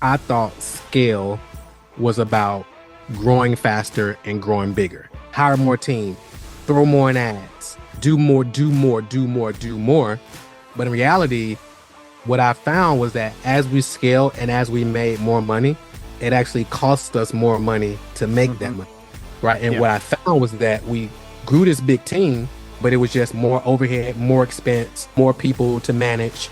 I thought scale was about growing faster and growing bigger. Hire more team, throw more in ads, do more, do more, do more, do more. But in reality, what I found was that as we scaled and as we made more money, it actually cost us more money to make that money. Right. And Yeah. what I found was that we grew this big team, but it was just more overhead, more expense, more people to manage,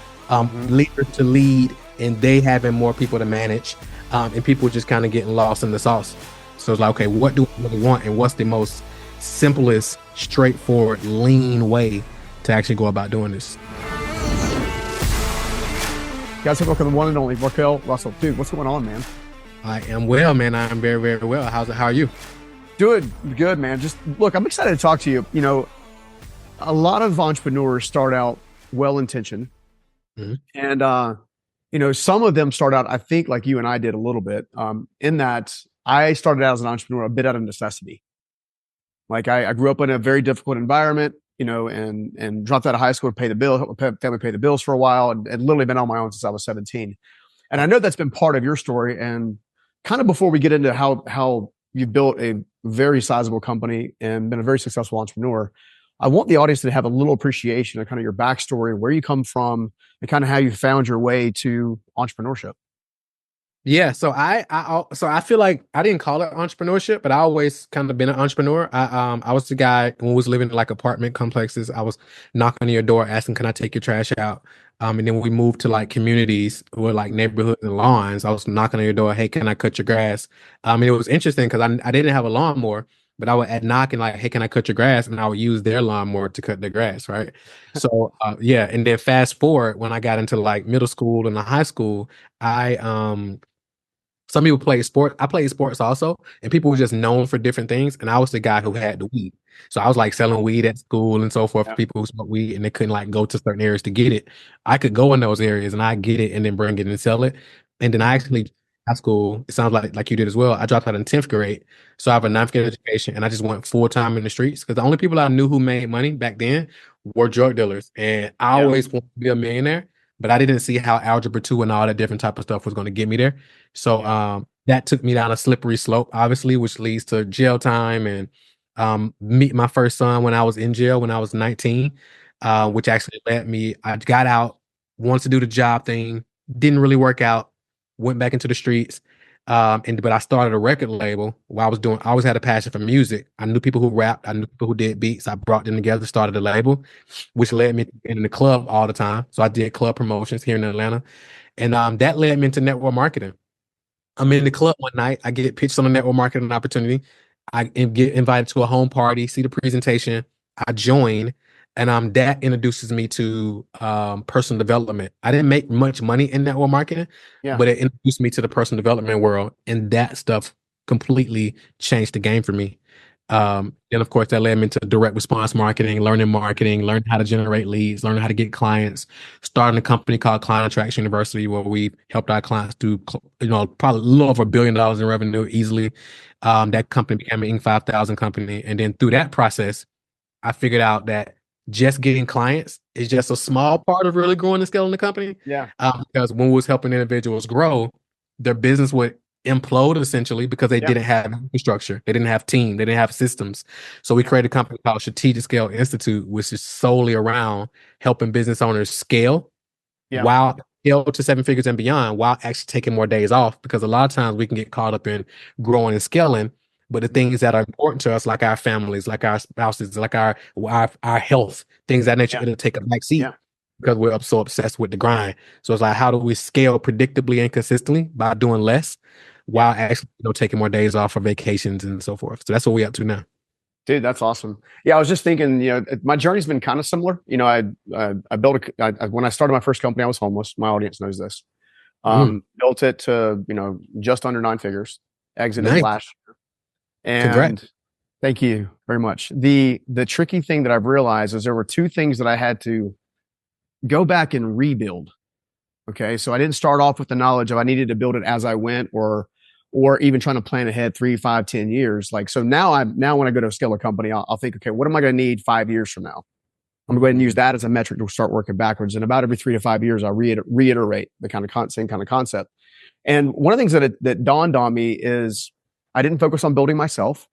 leaders to lead, and they having more people to manage, and people just kind of getting lost in the sauce. So it's like, okay, what do I really want, and what's the most simplest, straightforward, lean way to actually go about doing this? Guys, welcome to the one and only Marquel Russell. Dude, what's going on, man? I am well, man. I am very, very well. How are you? Doing good, man. Just look, I'm excited to talk to you. You know, a lot of entrepreneurs start out well-intentioned, and some of them start out, I think, like you and I did a little bit. In that, I started out as an entrepreneur a bit out of necessity. Like I grew up in a very difficult environment, and dropped out of high school to pay the bill, help my family pay the bills for a while, and literally been on my own since I was 17. And I know that's been part of your story. And kind of before we get into how you've built a very sizable company and been a very successful entrepreneur, I want the audience to have a little appreciation of kind of your backstory, where you come from, and kind of how you found your way to entrepreneurship. Yeah, so I feel like I didn't call it entrepreneurship, but I always kind of been an entrepreneur. I was the guy who was living in like apartment complexes. I was knocking on your door asking, "Can I take your trash out?" And then we moved to like communities or like neighborhoods and lawns. I was knocking on your door, "Hey, can I cut your grass?" And it was interesting because I didn't have a lawnmower, but I would at knocking like, "Hey, can I cut your grass?" And I would use their lawnmower to cut the grass, right? So yeah, and then fast forward when I got into like middle school and the high school, I some people play sport. I played sports also, and people were just known for different things. And I was the guy who had the weed. So I was like selling weed at school and so forth for Yeah. people who smoke weed and they couldn't like go to certain areas to get it. I could go in those areas and I get it and then bring it and sell it. And then I actually high school, it sounds like you did as well. I dropped out in 10th grade. So I have a ninth grade education and I just went full time in the streets because the only people I knew who made money back then were drug dealers. And I Yeah. always wanted to be a millionaire, but I didn't see how algebra 2 and all that different type of stuff was going to get me there. So that took me down a slippery slope, obviously, which leads to jail time and meet my first son when I was in jail when I was 19, which actually led me. I got out, wanted to do the job thing, didn't really work out, went back into the streets. But I started a record label while I always had a passion for music. I knew people who rapped, I knew people who did beats. I brought them together, started a label, which led me to being in the club all the time. So I did club promotions here in Atlanta. And that led me into network marketing. I'm in the club one night. I get pitched on a network marketing opportunity. Get invited to a home party, see the presentation. I join, and that introduces me to personal development. I didn't make much money in network marketing, Yeah. but it introduced me to the personal development world, and that stuff completely changed the game for me. And of course, that led me into direct response marketing, learning how to generate leads, learning how to get clients, starting a company called Client Attraction University, where we helped our clients do, probably a little over $1 billion in revenue easily. That company became an Inc. 5000 company. And then through that process, I figured out that just getting clients is just a small part of really growing and scaling the company. Yeah. Because when we was helping individuals grow, their business would implode essentially because they Yeah. didn't have infrastructure, they didn't have team, they didn't have systems. So we created a company called Strategic Scale Institute, which is solely around helping business owners scale Yeah. while scale to seven figures and beyond, while actually taking more days off. Because a lot of times we can get caught up in growing and scaling, but the things that are important to us, like our families, like our spouses, like our health, things of that nature, Yeah. it'll take a back seat Yeah. because we're so obsessed with the grind. So it's like, how do we scale predictably and consistently by doing less while actually, taking more days off for vacations and so forth. So that's what we're up to now. Dude, that's awesome. Yeah, I was just thinking, my journey's been kind of similar. I built when I started my first company, I was homeless. My audience knows this. Built it to, just under 9 figures, exited Nice. last year. And Congrats. thank you very much. The tricky thing that I've realized is there were two things that I had to go back and rebuild. Okay. So I didn't start off with the knowledge of I needed to build it as I went, or even trying to plan ahead 3, 5, 10 years. Like, so now when I go to scale a company, I'll think, okay, what am I going to need 5 years from now? I'm going to go ahead and use that as a metric to start working backwards. And about every 3 to 5 years, I'll reiterate the same kind of concept. And one of the things that dawned on me is I didn't focus on building myself,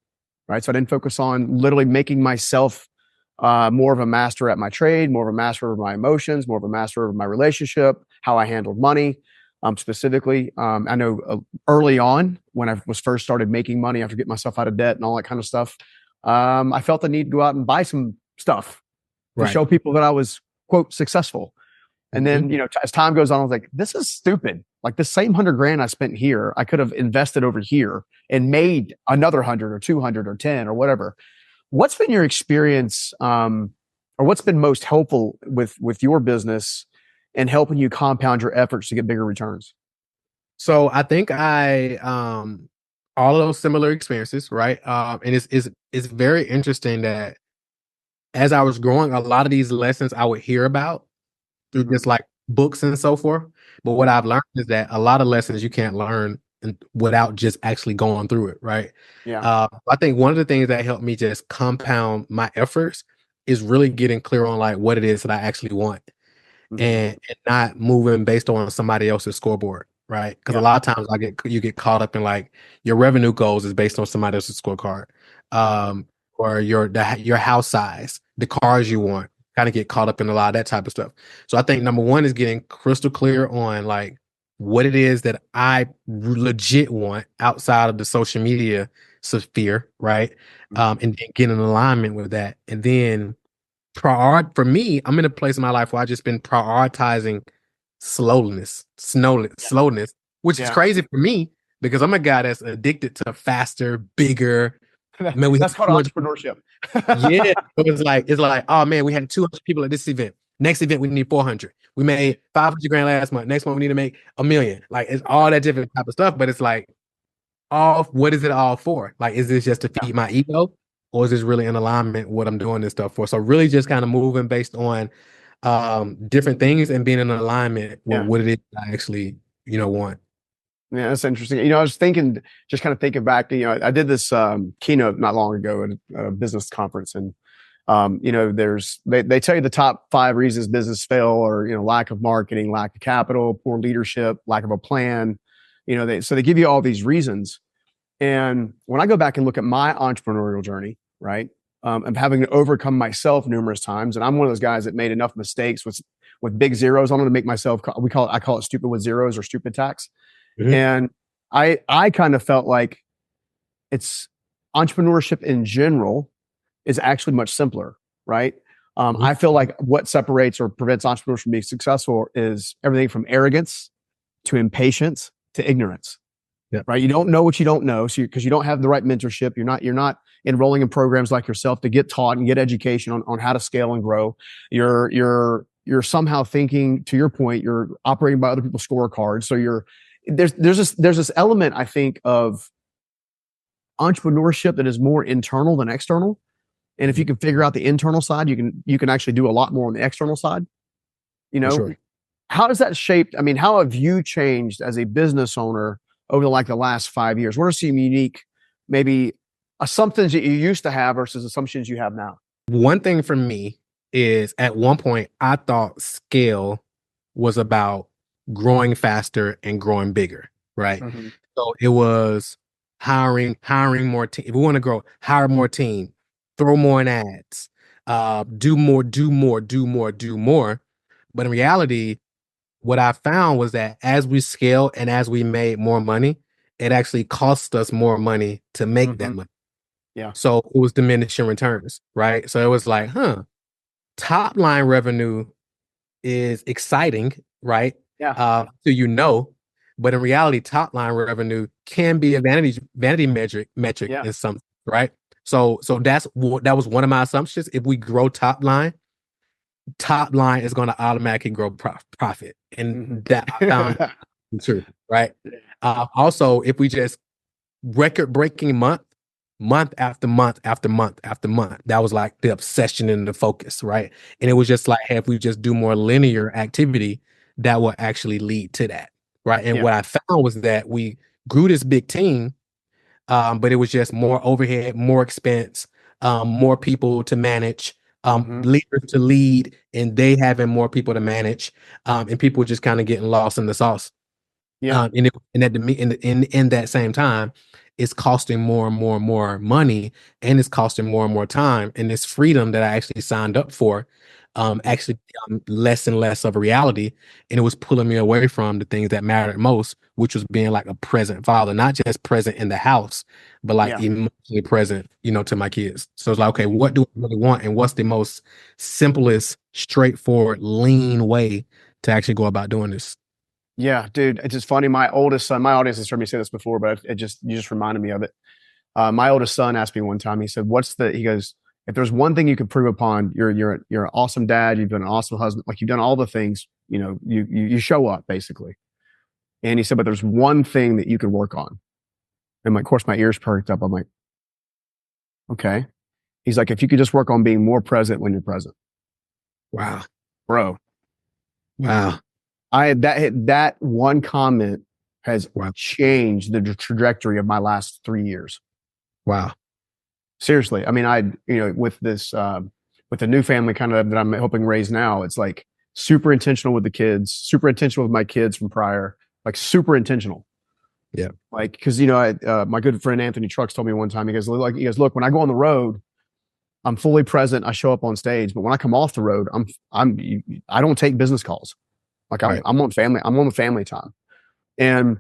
right? So I didn't focus on literally making myself more of a master at my trade, more of a master of my emotions, more of a master of my relationship, how I handled money. Specifically, I know early on when I was first started making money after getting myself out of debt and all that kind of stuff, I felt the need to go out and buy some stuff to show people that I was, quote, successful. And then, as time goes on, I was like, this is stupid. Like the same $100,000 I spent here, I could have invested over here and made another 100 or 200 or 10 or whatever. What's been your experience, or what's been most helpful with your business and helping you compound your efforts to get bigger returns? So I think all of those similar experiences, right? And it's very interesting that as I was growing, a lot of these lessons I would hear about through just like books and so forth. But what I've learned is that a lot of lessons you can't learn without just actually going through it, right? Yeah. I think one of the things that helped me just compound my efforts is really getting clear on like what it is that I actually want, and not moving based on somebody else's scoreboard, right? Because a lot of times you get caught up in like your revenue goals is based on somebody else's scorecard, or your house size, the cars you want. Kind of get caught up in a lot of that type of stuff. So I think number one is getting crystal clear on like what it is that I legit want outside of the social media sphere, right? And then get in alignment with that, and then for me, I'm in a place in my life where I just been prioritizing slowness, which is crazy for me because I'm a guy that's addicted to faster, bigger. Man, that's called entrepreneurship. Yeah, it's like, oh man, we had 200 people at this event. Next event, we need 400. We made 500 grand last month. Next month, we need to make 1 million. Like it's all that different type of stuff, but it's like, what is it all for? Like, is this just to feed my ego, or is this really in alignment with what I'm doing this stuff for? So really just kind of moving based on different things and being in alignment with what it is I actually, want. Yeah, that's interesting. I was thinking, just kind of thinking back, I did this keynote not long ago at a business conference, and they tell you the top 5 reasons business fail or lack of marketing, lack of capital, poor leadership, lack of a plan. So they give you all these reasons. And when I go back and look at my entrepreneurial journey, right, I'm having to overcome myself numerous times, and I'm one of those guys that made enough mistakes with big zeros on them to make myself. I call it stupid with zeros or stupid tax. And I kind of felt like it's entrepreneurship in general is actually much simpler, right? I feel like what separates or prevents entrepreneurs from being successful is everything from arrogance to impatience to ignorance. Right. You don't know what you don't know. So because you don't have the right mentorship, you're not enrolling in programs like yourself to get taught and get education on how to scale and grow. You're somehow thinking, to your point, you're operating by other people's scorecards. So there's this element, I think, of entrepreneurship that is more internal than external. And if you can figure out the internal side, you can actually do a lot more on the external side. Sure. How does that shape? I mean, how have you changed as a business owner over the last 5 years? What are some unique, maybe assumptions that you used to have versus assumptions you have now? One thing for me is at one point I thought scale was about growing faster and growing bigger, right? So it was hiring more team. If we want to grow, hire more team, throw more in ads, do more. But in reality, what I found was that as we scale and as we made more money, it actually cost us more money to make that money. Yeah. So it was diminishing returns, right? So it was like, top line revenue is exciting, right? Yeah. But in reality, top line revenue can be a vanity metric in some, right? So that was one of my assumptions. If we grow top line is going to automatically grow profit, and that I found true, right? Also, if we just record breaking month after month after month after month, that was like the obsession and the focus, right? And it was just like, hey, if we just do more linear activity, that will actually lead to that, right? And what I found was that we grew this big team, but it was just more overhead, more expense, more people to manage, leaders to lead, and they having more people to manage, and people just kind of getting lost in the sauce. Yeah. And at in that same time, it's costing more and more and more money, and it's costing more and more time. And this freedom that I actually signed up for, Mhm. actually become less and less of a reality, and it was pulling me away from the things that mattered most, which was being like a present father, not just present in the house, but like Yeah. emotionally present, to my kids. So it's like, okay, what do I really want, and what's the most simplest, straightforward, lean way to actually go about doing this? Yeah, dude, it's just funny. My oldest son, my audience has heard me say this before, but you just reminded me of it. My oldest son asked me one time. He said, he goes, if there's one thing you can prove upon, you're an awesome dad. You've been an awesome husband. Like you've done all the things. You show up basically." And he said, "But there's one thing that you could work on." And of course, my ears perked up. I'm like, "Okay." He's like, "If you could just work on being more present when you're present, Wow. bro." Wow. That one comment has Wow. changed the trajectory of my last 3 years. Wow. Seriously. I mean, with this, with the new family kind of that I'm helping raise now, it's like super intentional with the kids, super intentional with my kids from prior, like super intentional. Yeah. Like, cause my good friend Anthony Trucks told me one time, he goes, look, when I go on the road, I'm fully present. I show up on stage, but when I come off the road, I don't take business calls. Like Right. I'm on family time. And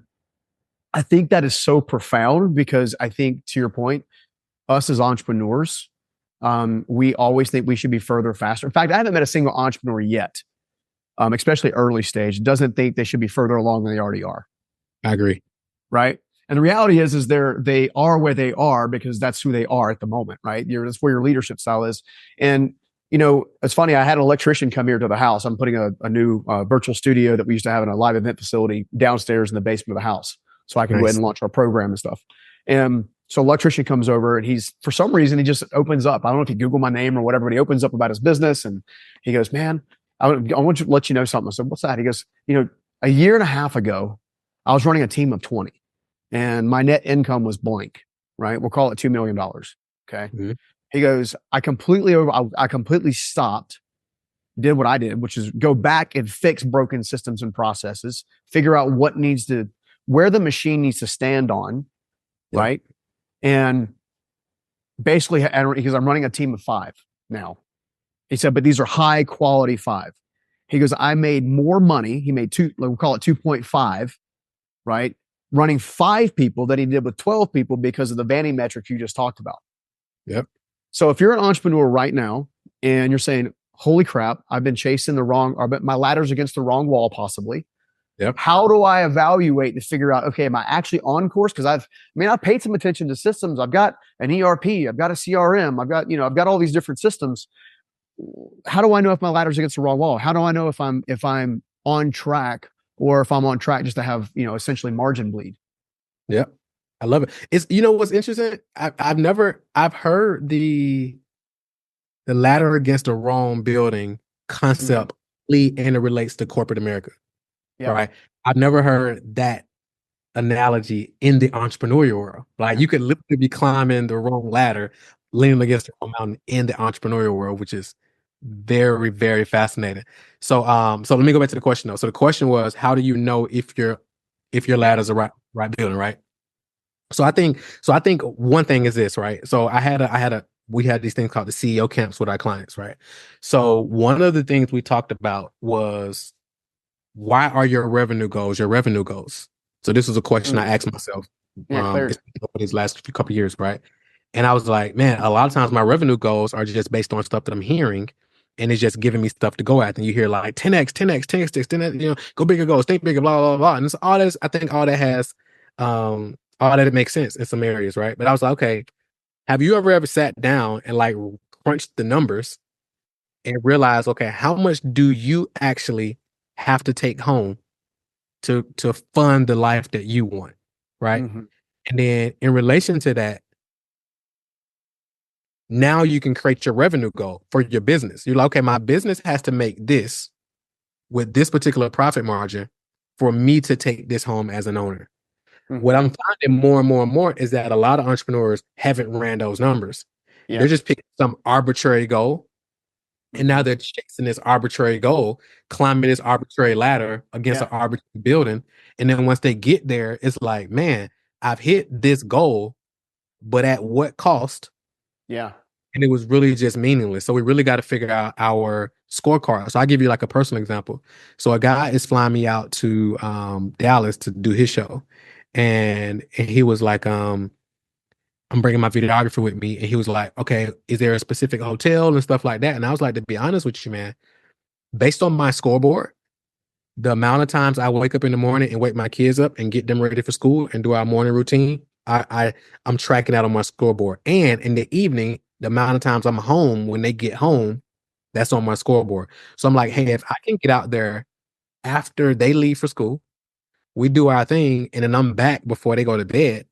I think that is so profound because I think, to your point, us as entrepreneurs, we always think we should be further, faster. In fact, I haven't met a single entrepreneur yet, especially early stage, doesn't think they should be further along than they already are. I agree. Right. And the reality is they are where they are because that's who they are at the moment. Right. That's where your leadership style is. And, it's funny. I had an electrician come here to the house. I'm putting a new virtual studio that we used to have in a live event facility downstairs in the basement of the house so I can go ahead Nice. and launch our program and stuff. And so electrician comes over and for some reason, he just opens up. I don't know if you Google my name or whatever, but he opens up about his business and he goes, "Man, I want to let you know something." I said, "What's that?" He goes, "A year and a half ago, I was running a team of 20 and my net income was blank, right? We'll call it $2 million. Okay." Mhm. He goes, I completely stopped, did what I did, which is go back and fix broken systems and processes, figure out where the machine needs to stand on, Yep. right? And basically, because I'm running a team of 5 now. He said, but these are high quality 5. He goes, I made more money. He made we'll call it 2.5, right? Running 5 people than he did with 12 people because of the vanity metric you just talked about. Yep. So if you're an entrepreneur right now and you're saying, holy crap, I've been chasing my ladder's against the wrong wall, possibly. Yep. How do I evaluate to figure out, okay, am I actually on course? Because I've paid some attention to systems. I've got an ERP, I've got a CRM, I've got all these different systems. How do I know if my ladder's against the wrong wall? How do I know if I'm on track or if I'm on track just to have, essentially margin bleed? Yep. I love it. It's what's interesting. I've heard the ladder against the wrong building Mm-hmm. concept, and it relates to corporate America. Yeah. Right. I've never heard that analogy in the entrepreneurial world. Like Yeah. you could literally be climbing the wrong ladder, leaning against the wrong mountain in the entrepreneurial world, which is very, very fascinating. So let me go back to the question though. So the question was, how do you know if your ladder's the right building, right? So I think one thing is this, right? So we had these things called the CEO camps with our clients, right? So one of the things we talked about was, why are your revenue goals your revenue goals? So this was a question I Mm. asked myself Yeah. Clarity. over these last few couple of years, right? And I was like, man, a lot of times my revenue goals are just based on stuff that I'm hearing, and it's just giving me stuff to go at. And you hear like 10x, 10x, 10x, 10x, go bigger goals, think bigger, blah, blah, blah. And it's all that I think all that has all that it makes sense in some areas, right? But I was like, okay, have you ever sat down and like crunched the numbers and realized, okay, how much do you actually have to take home to fund the life that you want, right? Mm-hmm. And then in relation to that, now you can create your revenue goal for your business. You're like, okay, my business has to make this with this particular profit margin for me to take this home as an owner. What Mm-hmm. I'm finding more and more and more is that a lot of entrepreneurs haven't ran those numbers. Yeah. They're just picking some arbitrary goal And now they're chasing this arbitrary goal, climbing this arbitrary ladder against Yeah. an arbitrary building. And then once they get there, it's like, man, I've hit this goal, but at what cost? Yeah. And it was really just meaningless. So we really got to figure out our scorecard. So I'll give you like a personal example. So a guy is flying me out to Dallas to do his show. And he was like, I'm bringing my videographer with me. And he was like, okay, is there a specific hotel and stuff like that? And I was like, to be honest with you, man, based on my scoreboard, the amount of times I wake up in the morning and wake my kids up and get them ready for school and do our morning routine, I'm tracking that on my scoreboard. And in the evening, the amount of times I'm home when they get home, that's on my scoreboard. So I'm like, hey, if I can get out there after they leave for school, we do our thing, and then I'm back before they go to bed,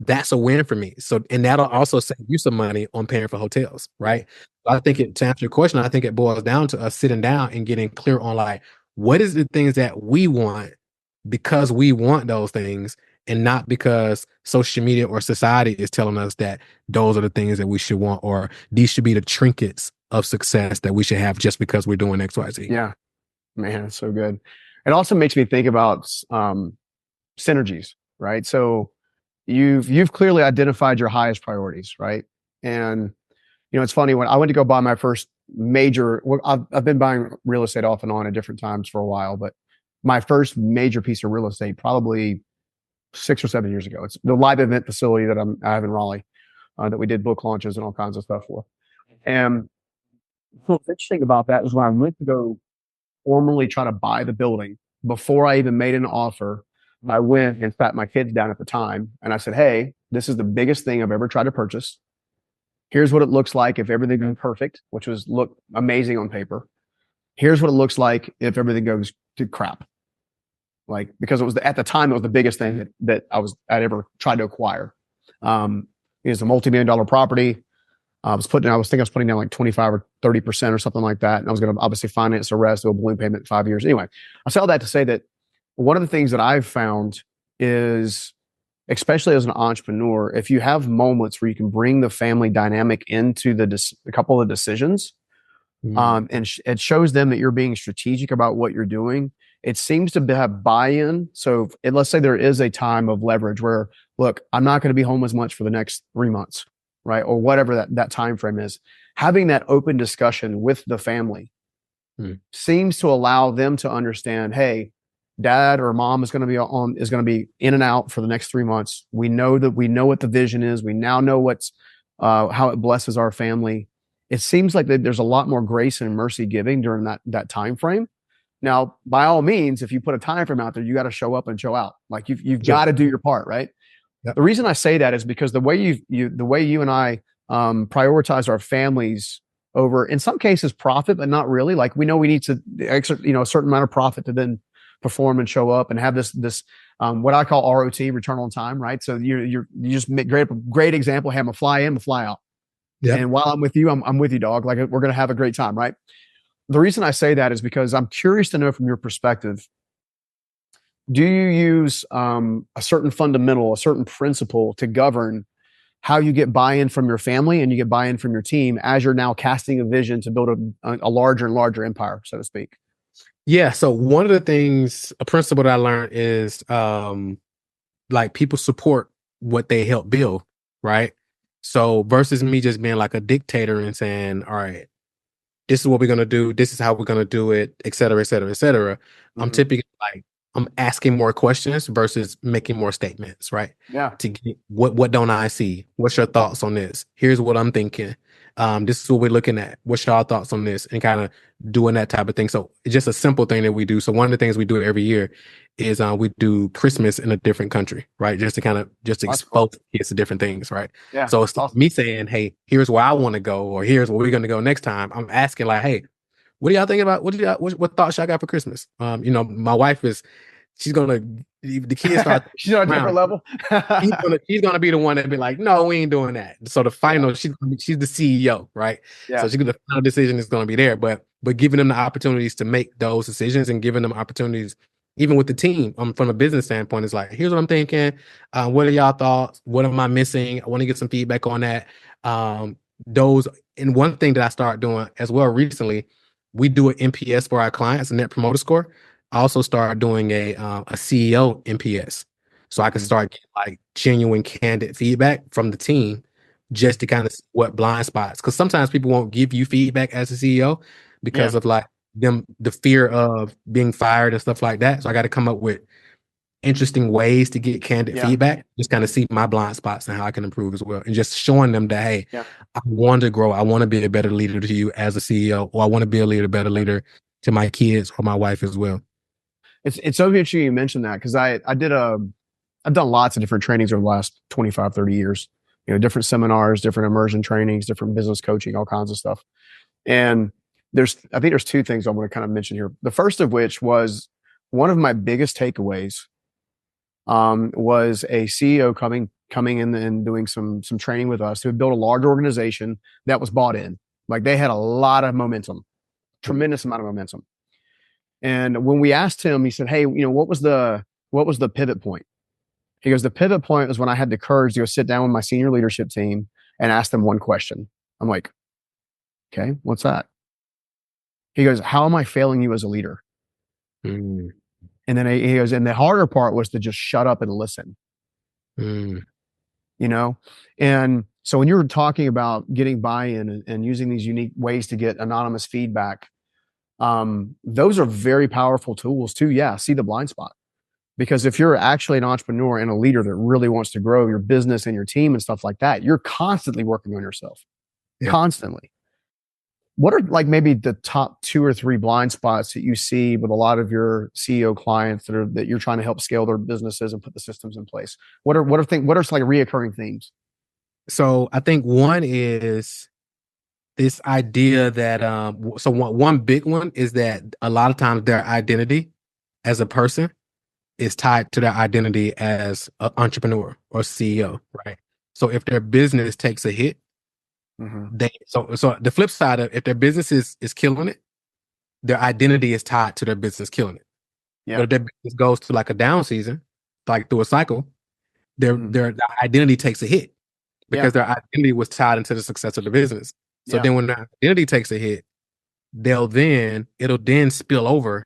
that's a win for me. So, and that'll also save you some money on paying for hotels, right? So I think to answer your question, I think it boils down to us sitting down and getting clear on like, what is the things that we want because we want those things and not because social media or society is telling us that those are the things that we should want, or these should be the trinkets of success that we should have just because we're doing XYZ. Yeah, man, it's so good. It also makes me think about synergies, right? So you've clearly identified your highest priorities, right? And it's funny, when I went to go buy my first major, well, I've been buying real estate off and on at different times for a while, but my first major piece of real estate probably 6 or 7 years ago. It's the live event facility that I have in Raleigh, that we did book launches and all kinds of stuff for. And what's interesting about that is when I went to go formally try to buy the building, before I even made an offer, I went and sat my kids down at the time and I said, hey, this is the biggest thing I've ever tried to purchase. Here's what it looks like if everything goes perfect, which was look amazing on paper. Here's what it looks like if everything goes to crap. Like, because it was at the time, it was the biggest thing that I'd ever tried to acquire. It's a multi-million-dollar property. I was putting down like 25 or 30% or something like that. And I was going to obviously finance the rest, do a balloon payment in 5 years. Anyway, I say all that to say that one of the things that I've found is, especially as an entrepreneur, if you have moments where you can bring the family dynamic into a couple of decisions, and it shows them that you're being strategic about what you're doing, it seems to have buy-in. So let's say there is a time of leverage where, look, I'm not going to be home as much for the next 3 months, right? Or whatever that time frame is. Having that open discussion with the family seems to allow them to understand, hey, dad or mom is going to be in and out for the next 3 months. We know what the vision is. We now know how it blesses our family. It seems like there's a lot more grace and mercy giving during that time frame. Now, by all means, if you put a time frame out there, you got to show up and show out. Like you've got to do your part, right? Yep. The reason I say that is because the way you and I prioritize our families over, in some cases, profit, but not really. Like, we know we need to a certain amount of profit to then perform and show up and have this what I call ROT, return on time, right? So you just make great example. Have a fly in, a fly out. Yep. And while I'm with you, I'm with you, dog. Like, we're going to have a great time, right? The reason I say that is because I'm curious to know from your perspective, do you use a certain fundamental, a certain principle to govern how you get buy-in from your family and you get buy-in from your team as you're now casting a vision to build a larger and larger empire, so to speak? Yeah. So one of the things, a principle that I learned is like, people support what they help build, right? So versus me just being like a dictator and saying, all right, this is what we're going to do, this is how we're going to do it, et cetera, et cetera, et cetera. I'm typically like, I'm asking more questions versus making more statements, right? Yeah. To get what don't I see? What's your thoughts on this? Here's what I'm thinking. This is what we're looking at. What's your thoughts on this? And kind of doing that type of thing. So it's just a simple thing that we do. So one of the things we do every year is we do Christmas in a different country, right? Just to kind of expose kids to different things, right? Yeah. So it's awesome. Me saying, hey, here's where I want to go, or here's where we're going to go next time. I'm asking like, hey, what do y'all think about? What thoughts y'all got for Christmas? My wife she's gonna, the kids start. She's on a different level. she's gonna be the one that be like, no, we ain't doing that. So the final, she's the CEO, right? Yeah. So the final decision is gonna be there, but giving them the opportunities to make those decisions and giving them opportunities, even with the team, from a business standpoint, is like, here's what I'm thinking. What are y'all thoughts? What am I missing? I want to get some feedback on that. Those and one thing that I started doing as well recently, we do an NPS for our clients, a Net Promoter Score. I also started doing a CEO NPS, so I can start getting like genuine, candid feedback from the team, just to kind of see what blind spots. Because sometimes people won't give you feedback as a CEO because Yeah. of like the fear of being fired and stuff like that. So I got to come up with interesting ways to get candid Yeah. feedback, just kind of see my blind spots and how I can improve as well. And just showing them that, hey, Yeah. I want to grow. I want to be a better leader to you as a CEO, or I want to be a better leader to my kids or my wife as well. It's so interesting you mentioned that because I've done lots of different trainings over the last 25, 30 years, different seminars, different immersion trainings, different business coaching, all kinds of stuff. And I think there's two things I want to kind of mention here. The first of which was one of my biggest takeaways was a CEO coming in and doing some training with us who had built a large organization that was bought in. Like they had a lot of momentum, tremendous amount of momentum. And when we asked him, he said, "Hey, what was the pivot point?" He goes, "The pivot point was when I had the courage to go sit down with my senior leadership team and ask them one question." I'm like, "Okay, what's that?" He goes, "How am I failing you as a leader?" Mm, And then he goes, and the harder part was to just shut up and listen, mm, you know? And so when you were talking about getting buy-in and using these unique ways to get anonymous feedback, those are very powerful tools too. Yeah, see the blind spot. Because if you're actually an entrepreneur and a leader that really wants to grow your business and your team and stuff like that, you're constantly working on yourself, yeah. constantly. What are like maybe the top two or three blind spots that you see with a lot of your CEO clients that you're trying to help scale their businesses and put the systems in place? What are like reoccurring themes? So I think one is this idea that so one big one is that a lot of times their identity as a person is tied to their identity as an entrepreneur or CEO, right? So if their business takes a hit, Mm-hmm. so the flip side of, if their business is killing it, their identity is tied to their business killing it. But Yeah. if their business goes to like a down season, like through a cycle, Mm. their identity takes a hit Yeah. because their identity was tied into the success of the business. So Yeah. then when their identity takes a hit, it'll then spill over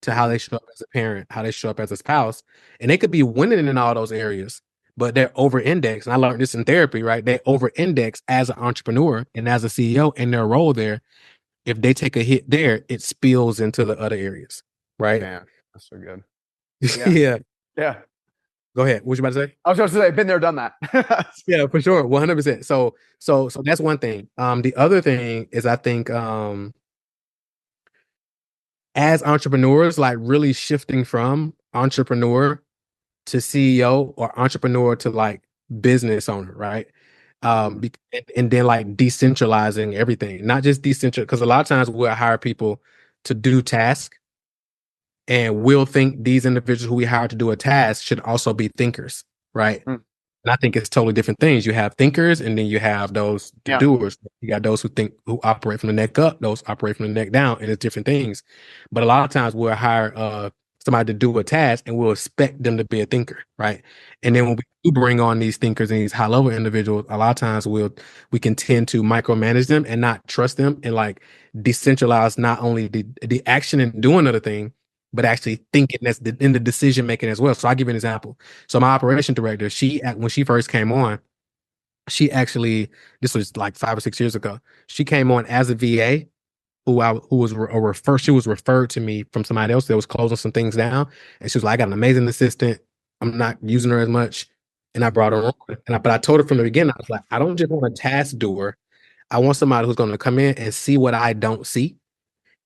to how they show up as a parent, how they show up as a spouse. And they could be winning in all those areas, but they're over indexed. And I learned this in therapy, right? They over index as an entrepreneur and as a CEO in their role there. If they take a hit there, it spills into the other areas, right? Man, that's so good. Yeah. Yeah. Yeah. Go ahead. What you about to say? I was going to say, been there, done that. Yeah, for sure. 100%. So that's one thing. The other thing is I think as entrepreneurs, like really shifting from entrepreneur to CEO or entrepreneur to like business owner, right? Mhm. And then like decentralizing everything, not just decentral, because a lot of times we'll hire people to do tasks and we'll think these individuals who we hire to do a task should also be thinkers, right? Mm. And I think it's totally different things. You have thinkers, and then you have those the Yeah. doers. You got those who operate from the neck up, those operate from the neck down, and it's different things. But a lot of times we'll hire somebody to do a task, and we'll expect them to be a thinker, right? And then Mhm. when we do bring on these thinkers and these high level individuals, a lot of times we can tend to micromanage them and not trust them, and like decentralize not only the action and doing of the thing, but actually thinking in the decision making as well. So I'll give you an example. So my operation director, when she first came on, she actually, this was like 5 or 6 years ago. She came on as a VA who was she was referred to me from somebody else that was closing some things down. And she was like, I got an amazing assistant. I'm not using her as much. And I brought her on. But I told her from the beginning, I was like, I don't just want a task doer. I want somebody who's going to come in and see what I don't see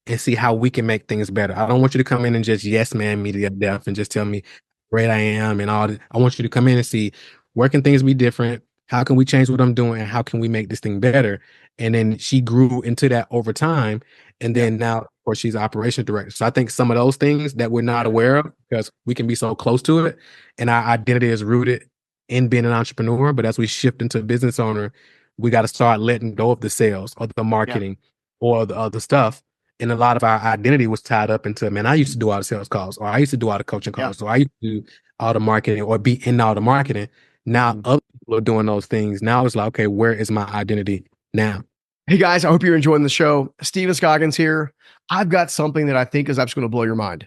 and see how we can make things better. I don't want you to come in and just yes man me to death and just tell me how great I am and all that. I want you to come in and see where can things be different? How can we change what I'm doing? And how can we make this thing better? And then she grew into that over time. And Yeah. then now, of course, she's operation director. So I think some of those things that we're not aware of because we can be so close to it and our identity is rooted in being an entrepreneur. But as we shift into a business owner, we got to start letting go of the sales or the Yeah. marketing or the other stuff, and a lot of our identity was tied up into, man, I used to do all the sales calls, or I used to do all the coaching Yeah. calls, or I used to do all the marketing, or be in all the marketing. Now Mhm. other people are doing those things. Now it's like, okay, where is my identity now? Hey guys, I hope you're enjoying the show. Stephen Scoggins here. I've got something that I think is actually going to blow your mind.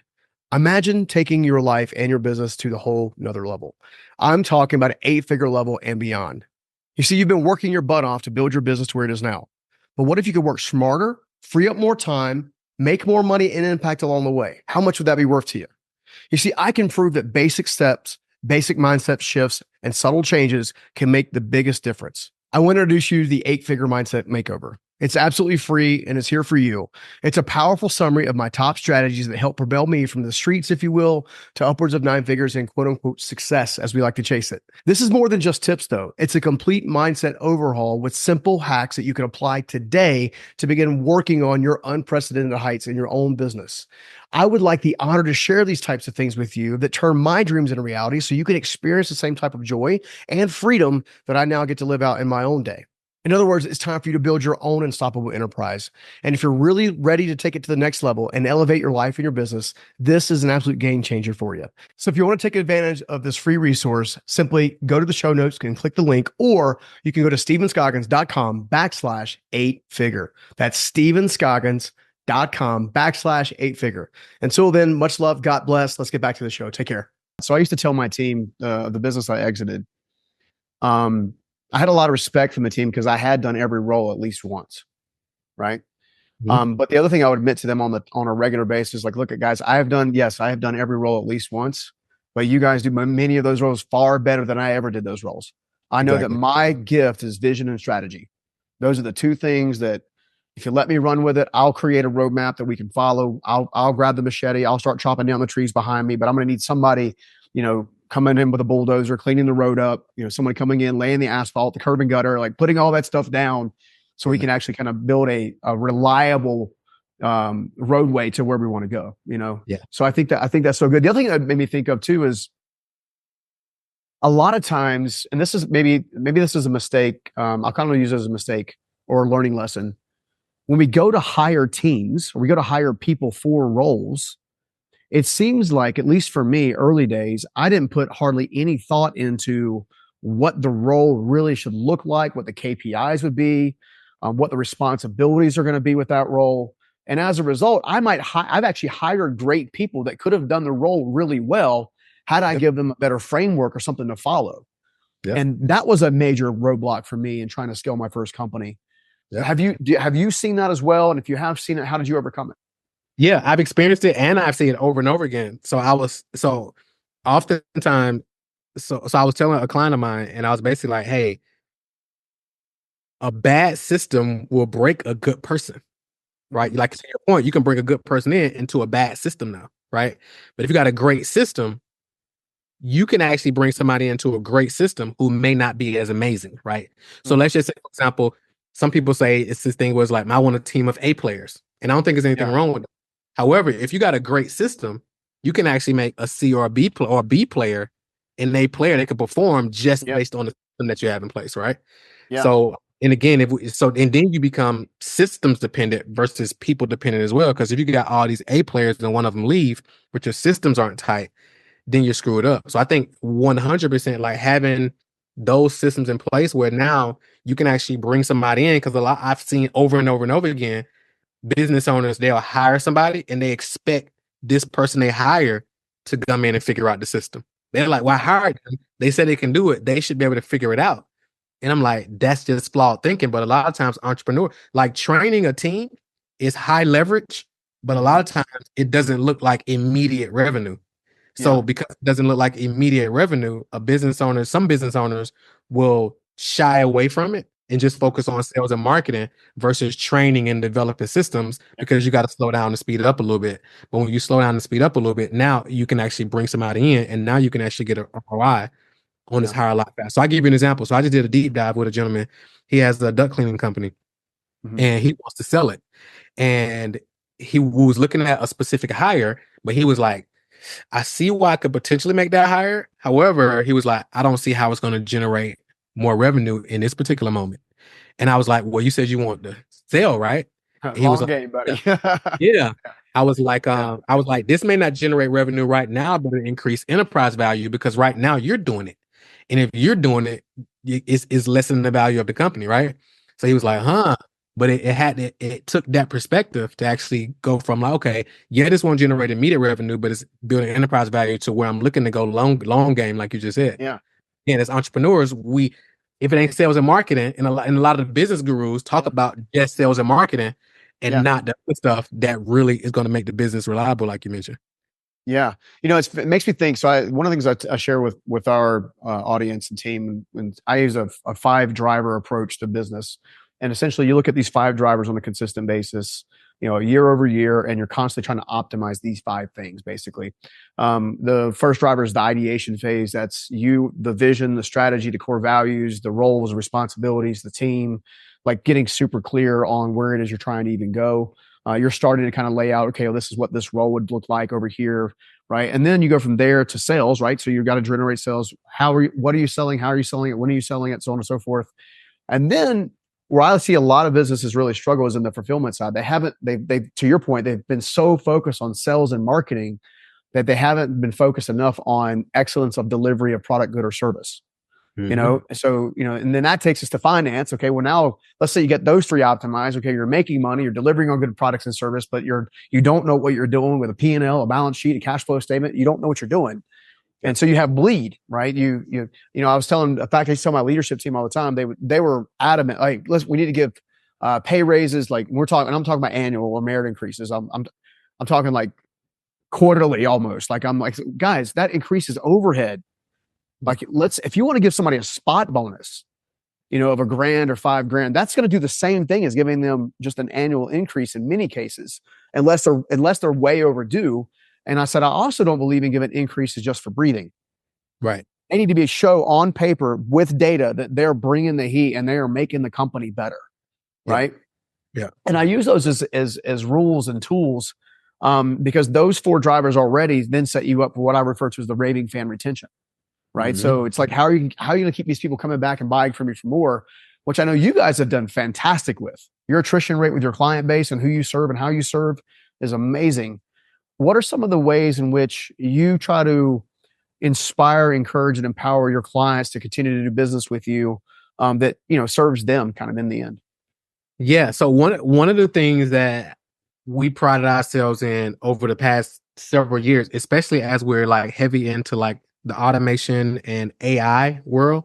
Imagine taking your life and your business to the whole another level. I'm talking about an 8-figure level and beyond. You see, you've been working your butt off to build your business to where it is now. But what if you could work smarter, free up more time, make more money and impact along the way? How much would that be worth to you? You see, I can prove that basic steps, basic mindset shifts, and subtle changes can make the biggest difference. I want to introduce you to the 8-figure mindset makeover. It's absolutely free and it's here for you. It's a powerful summary of my top strategies that help propel me from the streets, if you will, to upwards of 9 figures and quote unquote success as we like to chase it. This is more than just tips though. It's a complete mindset overhaul with simple hacks that you can apply today to begin working on your unprecedented heights in your own business. I would like the honor to share these types of things with you that turn my dreams into reality so you can experience the same type of joy and freedom that I now get to live out in my own day. In other words, it's time for you to build your own unstoppable enterprise. And if you're really ready to take it to the next level and elevate your life and your business, this is an absolute game changer for you. So if you want to take advantage of this free resource, simply go to the show notes and click the link, or you can go to stevenscoggins.com/8-figure. That's stevenscoggins.com/8-figure. Until then, much love. God bless. Let's get back to the show. Take care. So I used to tell my team, the business I exited, I had a lot of respect from the team because I had done every role at least once, right? Mhm. But the other thing I would admit to them on a regular basis, like, look at guys, I have done every role at least once, but you guys do many of those roles far better than I ever did those roles. I know that Exactly. my gift is vision and strategy. Those are the two things that if you let me run with it, I'll create a roadmap that we can follow. I'll grab the machete. I'll start chopping down the trees behind me, but I'm going to need somebody, coming in with a bulldozer, cleaning the road up, someone coming in, laying the asphalt, the curb and gutter, like putting all that stuff down so we Yeah. can actually kind of build a reliable roadway to where we want to go, Yeah. So I think that's so good. The other thing that made me think of too is a lot of times, and this is maybe this is a mistake. I'll kind of use it as a mistake or a learning lesson. When we go to hire teams or we go to hire people for roles, it seems like, at least for me, early days, I didn't put hardly any thought into what the role really should look like, what the KPIs would be, what the responsibilities are going to be with that role. And as a result, I've actually hired great people that could have done the role really well had I Yep. give them a better framework or something to follow. Yep. And that was a major roadblock for me in trying to scale my first company. Yep. Have you seen that as well? And if you have seen it, how did you overcome it? Yeah, I've experienced it and I've seen it over and over again. So oftentimes, so I was telling a client of mine, and I was basically like, hey, a bad system will break a good person, right? Mhm. Like, to your point, you can bring a good person into a bad system now, right? But if you got a great system, you can actually bring somebody into a great system who may not be as amazing, right? So Mhm. let's just say, for example, some people say it's this thing was like, I want a team of A players, and I don't think there's anything Yeah. wrong with it. However, if you got a great system, you can actually make a C or a B player, and A player that can perform just Yep. based on the system that you have in place, right? Yeah. So, and again, and then you become systems dependent versus people dependent as well. Because if you got all these A players and one of them leave, but your systems aren't tight, then you're screwed up. So I think 100% like having those systems in place where now you can actually bring somebody in, because a lot I've seen over and over and over again, business owners, they'll hire somebody and they expect this person they hire to come in and figure out the system. They're like, well, I hired them. They said they can do it. They should be able to figure it out. And I'm like, that's just flawed thinking. But a lot of times, like training a team is high leverage, but a lot Mhm. of times it doesn't look like immediate revenue. Yeah. So because it doesn't look like immediate revenue, some business owners will shy away from it and just focus on sales and marketing versus training and developing systems, because you got to slow down and speed it up a little bit. But when you slow down and speed up a little bit, now you can actually bring somebody in, and now you can actually get a ROI on this Yeah. hire a lot fast. So I give you an example. So I just did a deep dive with a gentleman. He has a duct cleaning company Mhm. and he wants to sell it. And he was looking at a specific hire, but he was like, I see why I could potentially make that higher. However, he was like, I don't see how it's going to generate more revenue in this particular moment. And I was like, well, you said you want to sell, right? And he was Long like, game, yeah, buddy. yeah. Yeah. I was like, this may not generate revenue right now, but it increase enterprise value because right now you're doing it. And if you're doing it, it's lessening the value of the company, right? So he was like, Yeah. huh. but it took that perspective to actually go from like, okay, yeah, this won't generate immediate revenue, but it's building enterprise value to where I'm looking to go long game, like you just said. Yeah. And as entrepreneurs, if it ain't sales and marketing, and a lot of the business gurus talk about just sales and marketing and Yeah. not the other stuff that really is going to make the business reliable, like you mentioned. Yeah. It makes me think. So one of the things I share with our audience and team, and I use a 5 driver approach to business. And essentially you look at these 5 drivers on a consistent basis, year over year, and you're constantly trying to optimize these 5 things, basically. The first driver is the ideation phase. That's the vision, the strategy, the core values, the roles, responsibilities, the team, like getting super clear on where it is you're trying to even go. You're starting to kind of lay out, okay, well, this is what this role would look like over here, right? And then you go from there to sales, right? So you've got to generate sales. What are you selling? How are you selling it? When are you selling it? So on and so forth. And then where I see a lot of businesses really struggle is in the fulfillment side. They to your point, they've been so focused on sales and marketing that they haven't been focused enough on excellence of delivery of product, good, or service. So and then that takes us to finance. Okay, well, now let's say you get those 3 optimized. Okay, you're making money, you're delivering on good products and service, but you don't know what you're doing with a P&L, a balance sheet, a cash flow statement. You don't know what you're doing. And so you have bleed, right? I was telling, in fact, I tell my leadership team all the time, they were adamant, like, we need to give pay raises. Like I'm talking about annual or merit increases. I'm talking like quarterly almost. Like I'm like, guys, that increases overhead. Like if you want to give somebody a spot bonus, of $1,000 or $5,000, that's going to do the same thing as giving them just an annual increase in many cases, unless they're way overdue. And I said, I also don't believe in giving increases just for breathing. Right. They need to be a show on paper with data that they're bringing the heat and they are making the company better. Yeah. Right. Yeah. And I use those as rules and tools because those 4 drivers already then set you up for what I refer to as the raving fan retention. Right. Mm-hmm. So it's like, how are you going to keep these people coming back and buying from you for more, which I know you guys have done fantastic with. Your attrition rate with your client base and who you serve and how you serve is amazing. What are some of the ways in which you try to inspire, encourage, and empower your clients to continue to do business with you that serves them kind of in the end? Yeah. So one of the things that we prided ourselves in over the past several years, especially as we're like heavy into like the automation and AI world.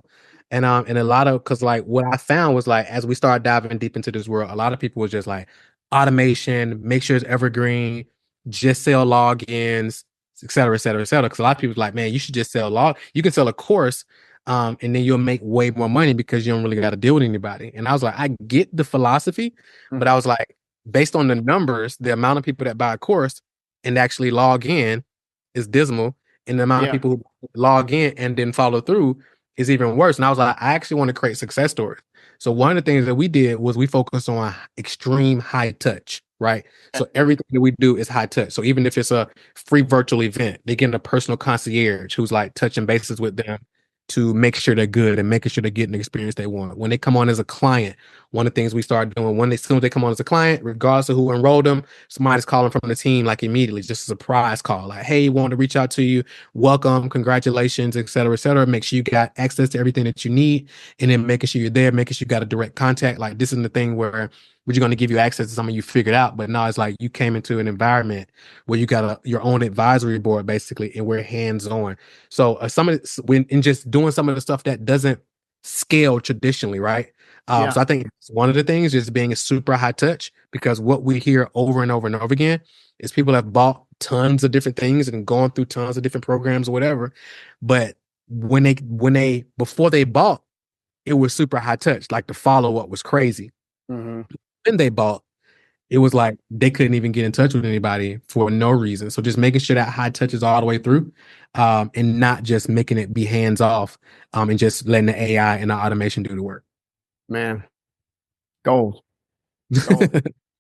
And a lot of, cause like what I found was like, as we started diving deep into this world, a lot of people was just like automation, make sure it's evergreen, just sell logins, et cetera, et cetera, et cetera. Cause a lot of people like, man, you should just you can sell a course, and then you'll make way more money because you don't really got to deal with anybody. And I was like, I get the philosophy, but I was like, based on the numbers, the amount of people that buy a course and actually log in is dismal. And the amount of people who log in and then follow through is even worse. And I was like, I actually want to create success stories. So one of the things that we did was we focused on extreme high touch, right? So everything that we do is high touch. So even if it's a free virtual event, they get a personal concierge who's like touching bases with them to make sure they're good and making sure they're getting the experience they want. When they come on as a client, one of the things we started doing, as soon as they come on as a client, regardless of who enrolled them, somebody's calling from the team like immediately, just a surprise call, like, hey, want to reach out to you, welcome, congratulations, et cetera, et cetera. Make sure you got access to everything that you need, and then making sure you're there, making sure you got a direct contact. Like this is the thing where we're going to give you access to something you figured out, but now it's like you came into an environment where you got your own advisory board basically, and we're hands on. So some of when in just doing some of the stuff that doesn't scale traditionally, right? So I think it's one of the things is being a super high touch, because what we hear over and over and over again is people have bought tons of different things and gone through tons of different programs or whatever, but when they before they bought, it was super high touch. Like the follow up was crazy. Mm-hmm. When they bought, it was like they couldn't even get in touch with anybody for no reason. So just making sure that high touch is all the way through, and not just making it be hands off, and just letting the AI and the automation do the work. Man, gold.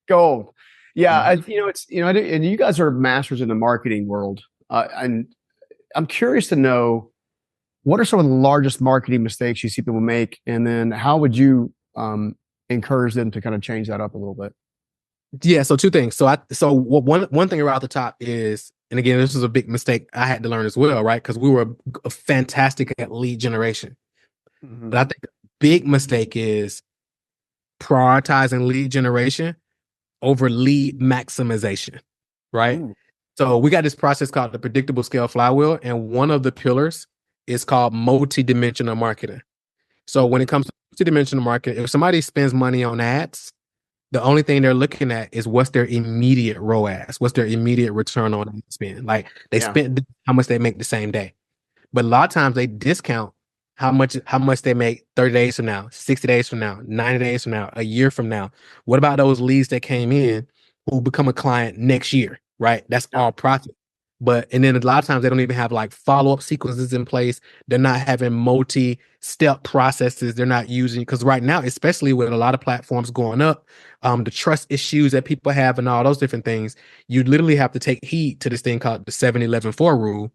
Gold. Yeah, it's and you guys are masters in the marketing world, and I'm curious to know what are some of the largest marketing mistakes you see people make, and then how would you encourage them to kind of change that up a little bit? Yeah, so 2 things. So one thing right off the top is, and again, this was a big mistake I had to learn as well, right? Because we were fantastic at lead generation, but I think the big mistake is prioritizing lead generation over lead maximization, right? Ooh. So we got this process called the predictable scale flywheel, and one of the pillars is called multi-dimensional marketing. So when it comes to multi-dimensional marketing, if somebody spends money on ads, the only thing they're looking at is what's their immediate ROAS, what's their immediate return on ad spend. Like they spent how much they make the same day. But a lot of times they discount how much they make 30 days from now, 60 days from now, 90 days from now, a year from now. What about those leads that came in who become a client next year, right? That's all profit. And then a lot of times they don't even have like follow-up sequences in place. They're not having multi-step processes. They're not using, because right now, especially with a lot of platforms going up, the trust issues that people have and all those different things, you literally have to take heed to this thing called the 7-11-4 rule,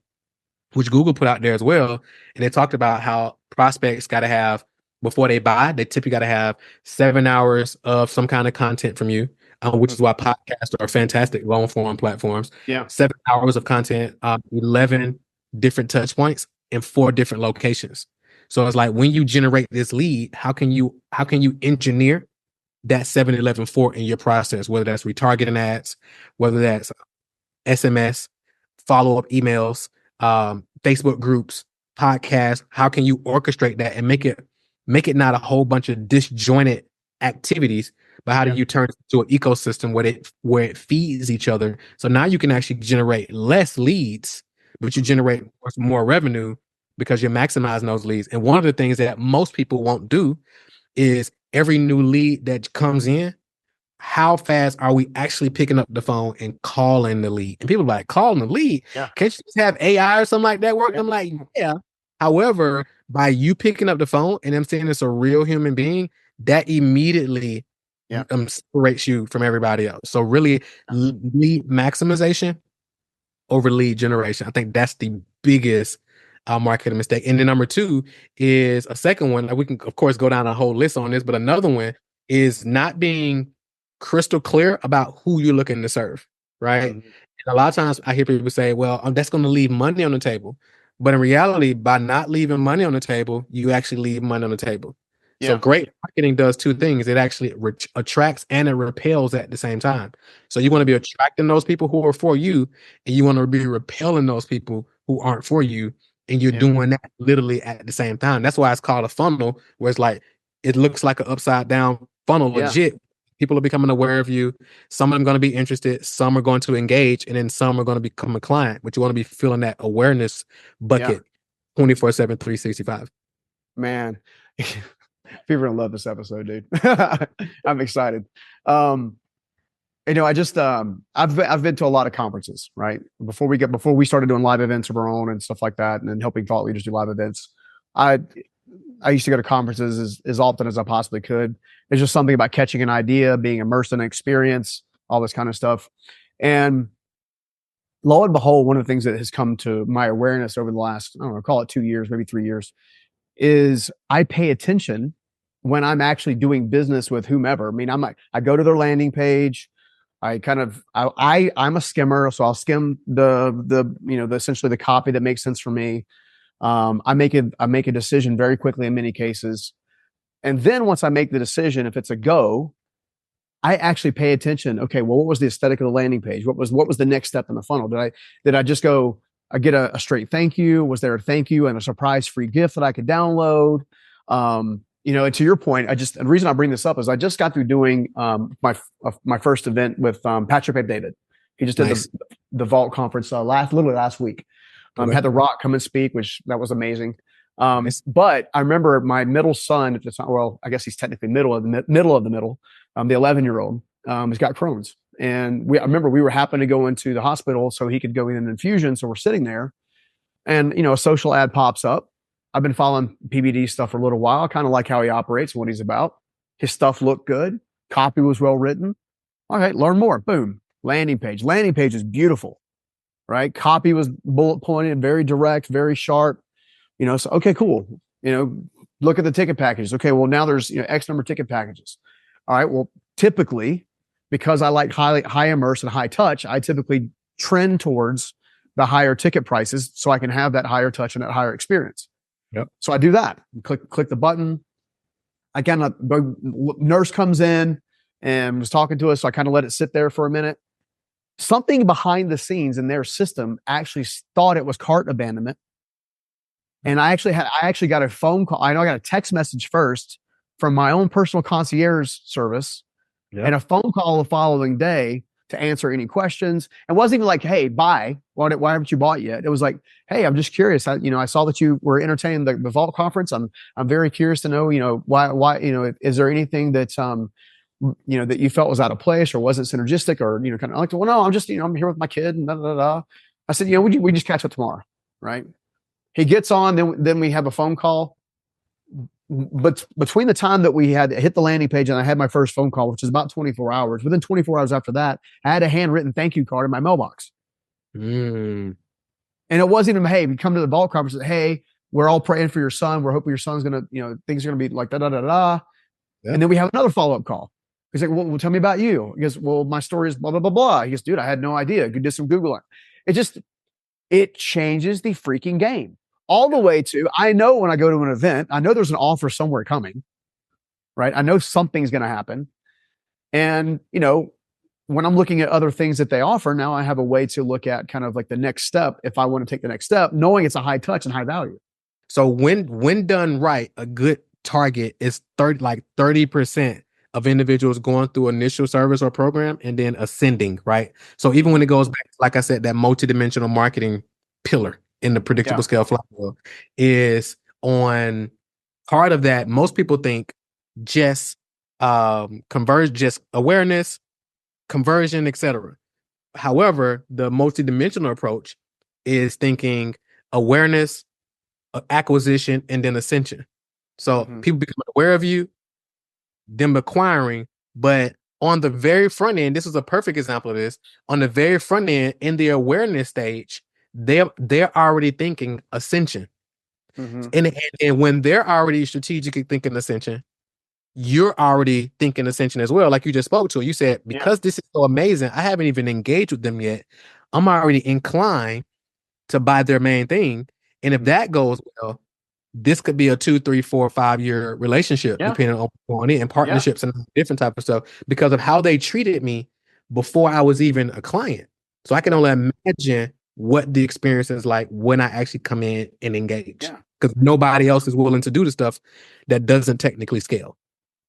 which Google put out there as well. And they talked about how prospects got to have, before they buy, they typically got to have 7 hours of some kind of content from you, which is why podcasts are fantastic long form platforms. Yeah. 7 hours of content, 11 different touch points in 4 different locations. So it's like when you generate this lead, how can you engineer that 7-11-4 in your process, whether that's retargeting ads, whether that's SMS, follow-up emails, Facebook groups, podcasts. How can you orchestrate that and make it not a whole bunch of disjointed activities, but how do you turn it into an ecosystem where it feeds each other? So now you can actually generate less leads, but you generate more revenue because you're maximizing those leads. And one of the things that most people won't do is every new lead that comes in, how fast are we actually picking up the phone and calling the lead? And people are like, calling the lead? Yeah. Can't you just have AI or something like that work? I'm like, yeah. However, by you picking up the phone and them saying it's a real human being, that immediately separates you from everybody else. So really, lead maximization over lead generation. I think that's the biggest marketing mistake. And then number 2 is a second one. Like we can, of course, go down a whole list on this, but another one is not being crystal clear about who you're looking to serve, right? And a lot of times I hear people say, well, that's going to leave money on the table. But in reality, by not leaving money on the table, you actually leave money on the table. So great marketing does 2 things. It actually attracts and it repels at the same time. So you want to be attracting those people who are for you, and you want to be repelling those people who aren't for you. And you're doing that literally at the same time. That's why it's called a funnel, where it's like, it looks like an upside down funnel, legit. People are becoming aware of you. Some of them are going to be interested. Some are going to engage, and then some are going to become a client. But you want to be filling that awareness bucket 24/7, 365. Man, people are going to love this episode, dude. I'm excited. I just I've been to a lot of conferences, right? Before we started doing live events of our own and stuff like that, and then helping thought leaders do live events. I used to go to conferences as often as I possibly could. There's just something about catching an idea, being immersed in an experience, all this kind of stuff. And lo and behold, one of the things that has come to my awareness over the last, I don't know, call it 2 years, maybe 3 years, is I pay attention when I'm actually doing business with whomever. I mean, I go to their landing page. I'm a skimmer, so I'll skim the essentially the copy that makes sense for me. I make a decision very quickly in many cases. And then once I make the decision, if it's a go, I actually pay attention. Okay, well, what was the aesthetic of the landing page? What was the next step in the funnel? Did I just go, I get a straight thank you? Was there a thank you and a surprise free gift that I could download? And to your point, the reason I bring this up is I just got through doing my first event with Patrick David. He just did the Vault conference literally last week. Had The Rock come and speak, which that was amazing. But I remember my middle son at the time. Well, I guess he's technically middle of the middle. The 11-year-old, he's got Crohn's, and I remember we were happening to go into the hospital so he could go in an infusion. So we're sitting there, and a social ad pops up. I've been following PBD stuff for a little while. I kind of like how he operates and what he's about. His stuff looked good. Copy was well written. All right, learn more. Boom. Landing page. Landing page is beautiful, right? Copy was bullet pointed, very direct, very sharp. So okay, cool. Look at the ticket packages. Okay, well now there's X number of ticket packages. All right, well typically, because I like high immerse and high touch, I typically trend towards the higher ticket prices so I can have that higher touch and that higher experience. Yep. So I do that. Click the button. I kind of nurse comes in and was talking to us, so I kind of let it sit there for a minute. Something behind the scenes in their system actually thought it was cart abandonment, and I actually got a phone call. I know I got a text message first from my own personal concierge service, and a phone call the following day to answer any questions. It wasn't even like, "Hey, bye. Why haven't you bought yet?" It was like, "Hey, I'm just curious. I saw that you were entertaining the Vault conference. I'm very curious to know, why, is there anything that that you felt was out of place or wasn't synergistic, or kind of like, well, no, I'm just I'm here with my kid and da da da." I said, we just catch up tomorrow, right? He gets on, then we have a phone call. But between the time that we had hit the landing page and I had my first phone call, which is about 24 hours, within 24 hours after that, I had a handwritten thank you card in my mailbox. And it wasn't even, "Hey, we come to the Vault conference. Hey, we're all praying for your son. We're hoping your son's going to, things are going to be like da da da da." Yeah. And then we have another follow-up call. He's like, well, tell me about you. He goes, "Well, my story is blah, blah, blah, blah." He goes, "Dude, I had no idea. You did some Googling." It changes the freaking game. All the way to, I know when I go to an event, I know there's an offer somewhere coming, right? I know something's going to happen. And, when I'm looking at other things that they offer, now I have a way to look at kind of like the next step if I want to take the next step, knowing it's a high touch and high value. So when done right, a good target is 30% of individuals going through initial service or program and then ascending, right? So even when it goes back, like I said, that multidimensional marketing pillar in the predictable scale flywheel is on part of that. Most people think just converge, just awareness, conversion, etc. However, the multidimensional approach is thinking awareness, acquisition, and then ascension. So people become aware of you, them acquiring, but on the very front end, this is a perfect example of this. On the very front end, in the awareness stage, they're already thinking ascension. And when they're already strategically thinking ascension, you're already thinking ascension as well. Like you just spoke to, you said, because this is so amazing, I haven't even engaged with them yet. I'm already inclined to buy their main thing. And if that goes well, this could be a 2, 3, 4, 5 year relationship, depending on it, and partnerships and different type of stuff, because of how they treated me before I was even a client. So I can only imagine what the experience is like when I actually come in and engage, because nobody else is willing to do the stuff that doesn't technically scale.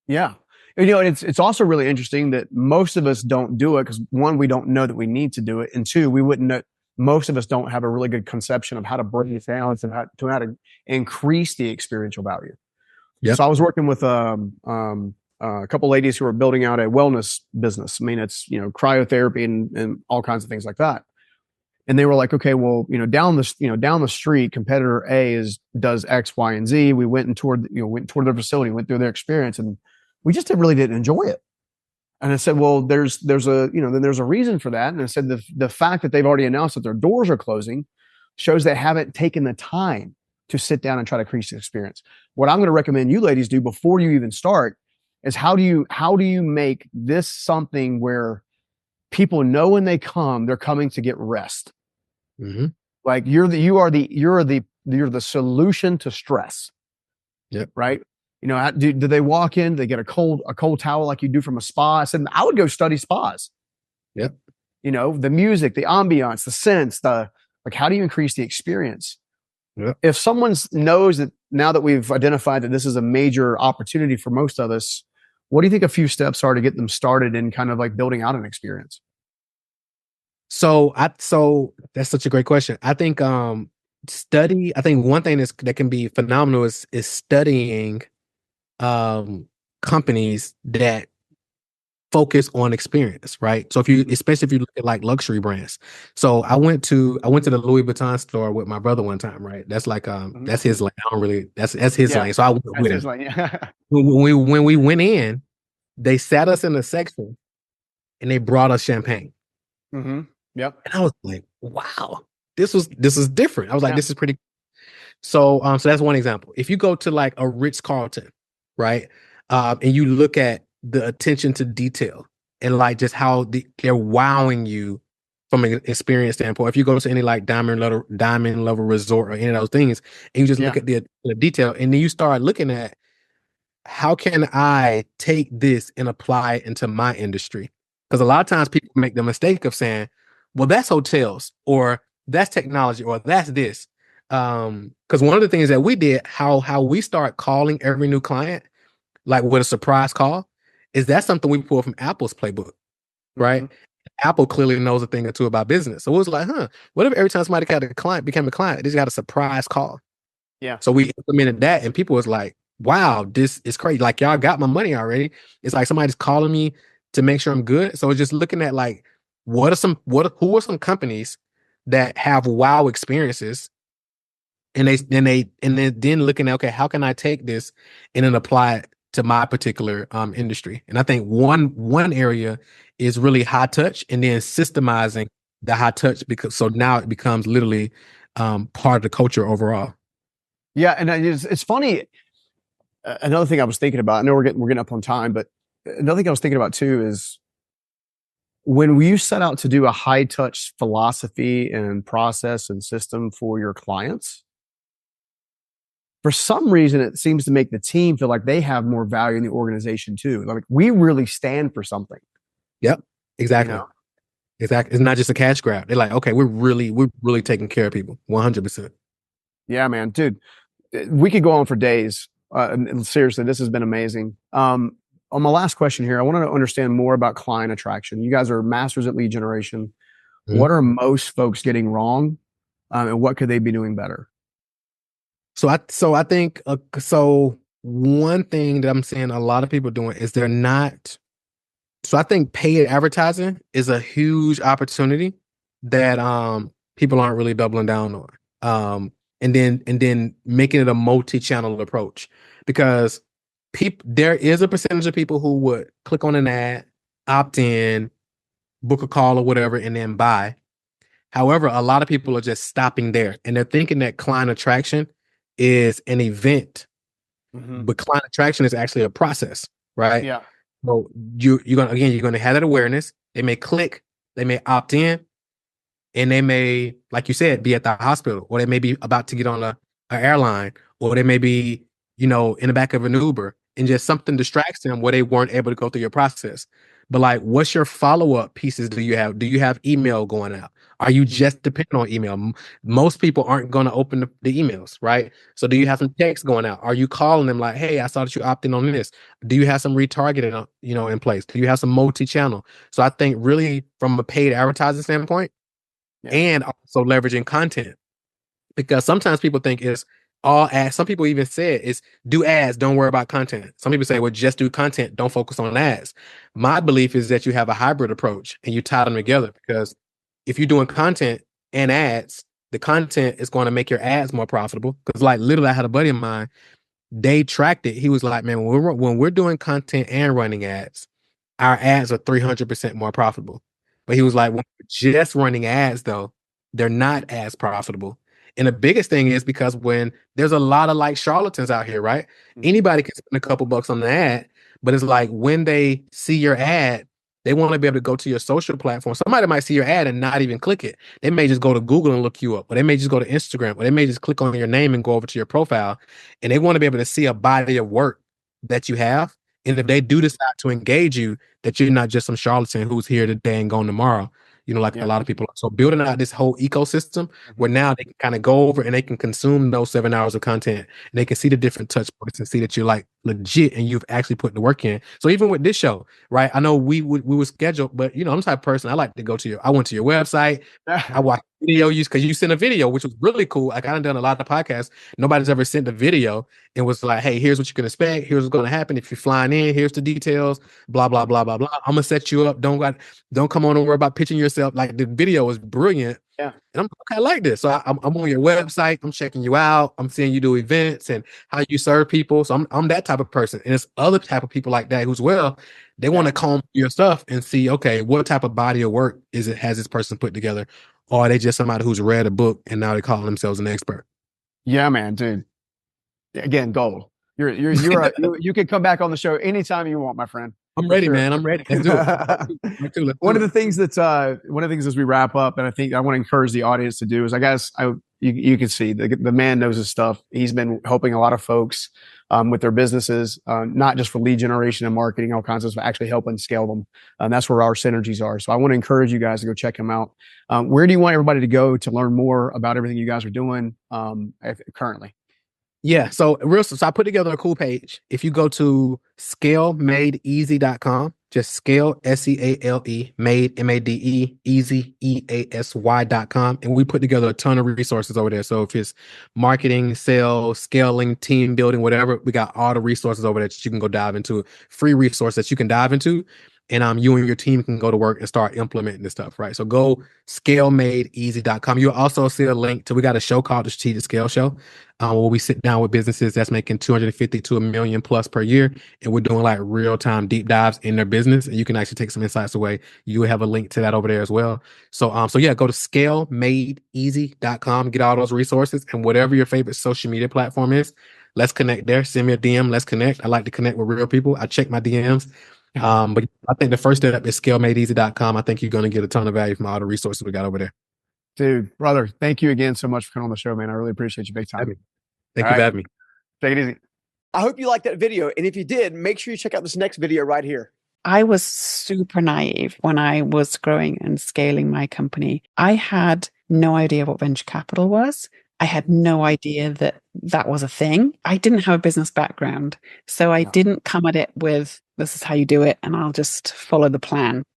Yeah. It's also really interesting that most of us don't do it because, one, we don't know that we need to do it. And two, we wouldn't know. Most of us don't have a really good conception of how to break it down and how to increase the experiential value. So I was working with a couple ladies who are building out a wellness business. I mean, it's, cryotherapy and all kinds of things like that. And they were like, "Okay, well, down the street, competitor A does X, Y, and Z. We went toward their facility, went through their experience, and we just really didn't enjoy it." And I said, "Well, there's a reason for that." And I said, the fact that they've already announced that their doors are closing shows they haven't taken the time to sit down and try to increase the experience. What I'm going to recommend you ladies do before you even start is, how do you make this something where people know when they come, they're coming to get rest. Like you're the solution to stress. Right. Do they walk in? They get a cold towel like you do from a spa? I said, I would go study spas. The music, the ambiance, the scents, how do you increase the experience? If someone knows that, now that we've identified that this is a major opportunity for most of us, what do you think a few steps are to get them started in kind of like building out an experience? So that's such a great question. I think I think one thing that can be phenomenal is studying companies that focus on experience, right? So especially if you look at like luxury brands. So I went to the Louis Vuitton store with my brother one time, right? That's like that's his lane. I don't really that's his lane. So I went with him. When we went in, they sat us in a section and they brought us champagne. And I was like, wow, this is different. I was like, this is pretty. So that's one example. If you go to like a Ritz-Carlton, right? And you look at the attention to detail and like just how they're wowing you from an experience standpoint. If you go to any like diamond level resort or any of those things, and you just look at the detail, and then you start looking at how can I take this and apply it into my industry? Because a lot of times people make the mistake of saying, well, that's hotels or that's technology or that's this. Because one of the things that we did, how we start calling every new client, like with a surprise call, is that something we pull from Apple's playbook, right? Mhm. Apple clearly knows a thing or two about business. So it was like, what if every time somebody got a client became a client, they just got a surprise call? Yeah. So we implemented that, and people was like, wow, this is crazy. Like, y'all got my money already. It's like somebody's calling me to make sure I'm good. So just looking at like, who are some companies that have wow experiences, and then looking at, okay, how can I take this and then apply it to my particular industry? And I think one area is really high touch, and then systemizing the high touch, because so now it becomes literally part of the culture overall. Yeah, and it's funny. Another thing I was thinking about. I know we're getting up on time, but another thing I was thinking about too is when you set out to do a high touch philosophy and process and system for your clients. For some reason, it seems to make the team feel like they have more value in the organization too. Like we really stand for something. Yep, You exactly. know? Exactly. It's not just a cash grab. They're like, okay, we're really taking care of people. 100%. Yeah, man, dude. We could go on for days. And seriously, this has been amazing. On my last question here, I want to understand more about client attraction. You guys are masters at lead generation. Mhm. What are most folks getting wrong, and what could they be doing better? So I think so one thing that I'm seeing a lot of people doing is they're not. So I think paid advertising is a huge opportunity that people aren't really doubling down on. And then making it a multi-channel approach, because there is a percentage of people who would click on an ad, opt in, book a call or whatever, and then buy. However, a lot of people are just stopping there, and they're thinking that client attraction is an event, Mm-hmm. but client attraction is actually a process, right? Yeah. So you're gonna have that awareness. They may click, they may opt in, and they may, like you said, be at the hospital, or they may be about to get on a airline, or they may be, in the back of an Uber, and just something distracts them where they weren't able to go through your process. But like, what's your follow-up pieces do you have? Do you have email going out? Are you just dependent on email? Most people aren't going to open the emails, right? So do you have some text going out? Are you calling them like, hey, I saw that you opted in on this? Do you have some retargeting, in place? Do you have some multi-channel? So I think really from a paid advertising standpoint, Yeah. and also leveraging content, because sometimes people think it's all ads. Some people even said it's do ads, don't worry about content. Some people say, well, just do content, don't focus on ads. My belief is that you have a hybrid approach and you tie them together, because if you're doing content and ads, the content is going to make your ads more profitable. Because like literally, I had a buddy of mine, they tracked it. He was like, man, when we're doing content and running ads, our ads are 300% more profitable. But he was like, when we're just running ads, though, they're not as profitable. And the biggest thing is because when there's a lot of like charlatans out here, right? Mhm. Anybody can spend a couple bucks on the ad, but it's like when they see your ad, they want to be able to go to your social platform. Somebody might see your ad and not even click it. They may just go to Google and look you up, or they may just go to Instagram, or they may just click on your name and go over to your profile. And they want to be able to see a body of work that you have. And if they do decide to engage you, that you're not just some charlatan who's here today and gone tomorrow, like a Yeah. lot of people are. So building out this whole ecosystem where Mhm. now they can kind of go over and they can consume those 7 hours of content, and they can see the different touch points and see that you're like legit and you've actually put the work in. So even with this show, right? I know we were scheduled, but I'm the type of person, I like to go to I went to your website, I watched video use because you sent a video, which was really cool. Like I done a lot of podcasts. Nobody's ever sent a video and was like, hey, here's what you can expect. Here's what's going to happen if you're flying in. Here's the details. Blah blah blah blah blah. I'm gonna set you up. Don't come on and worry about pitching yourself. Like the video was brilliant. Yeah. And I'm okay, I like this. So I'm on your website. I'm checking you out. I'm seeing you do events and how you serve people. So I'm that type of person. And it's other type of people like that who's they want Yeah. to comb your stuff and see, okay, what type of body of work has this person put together? Or are they just somebody who's read a book and now they call themselves an expert? Yeah, man, dude. Again, gold. You can come back on the show anytime you want, my friend, I'm for ready, sure. man. I'm ready. Let's do it. Let's One do of it. the things as we wrap up, and I think I want to encourage the audience to do is, I guess you can see the man knows his stuff. He's been helping a lot of folks with their businesses, not just for lead generation and marketing, all kinds of stuff, actually helping scale them. And that's where our synergies are. So I want to encourage you guys to go check them out. Where do you want everybody to go to learn more about everything you guys are doing currently? Yeah. So I put together a cool page. If you go to scalemadeeasy.com, just scale SEALE made MADE easy EASY.com. And we put together a ton of resources over there. So if it's marketing, sales, scaling, team building, whatever, we got all the resources over there that you can go dive into, free resource that you can dive into. And you and your team can go to work and start implementing this stuff, right? So go scalemadeeasy.com. You'll also see a link to, we got a show called the Strategic Scale Show, where we sit down with businesses that's making 250 to a million plus per year. And we're doing like real-time deep dives in their business. And you can actually take some insights away. You will have a link to that over there as well. So yeah, go to scalemadeeasy.com, get all those resources, and whatever your favorite social media platform is, let's connect there. Send me a DM, let's connect. I like to connect with real people. I check my DMs. But I think the first step is scalemadeeasy.com. I think you're going to get a ton of value from all the resources we got over there. Dude, brother, thank you again so much for coming on the show, man. I really appreciate you big time. Thank you for having me. Take it easy. I hope you liked that video. And if you did, make sure you check out this next video right here. I was super naive when I was growing and scaling my company. I had no idea what venture capital was. I had no idea that that was a thing. I didn't have a business background. So I didn't come at it with, this is how you do it, and I'll just follow the plan.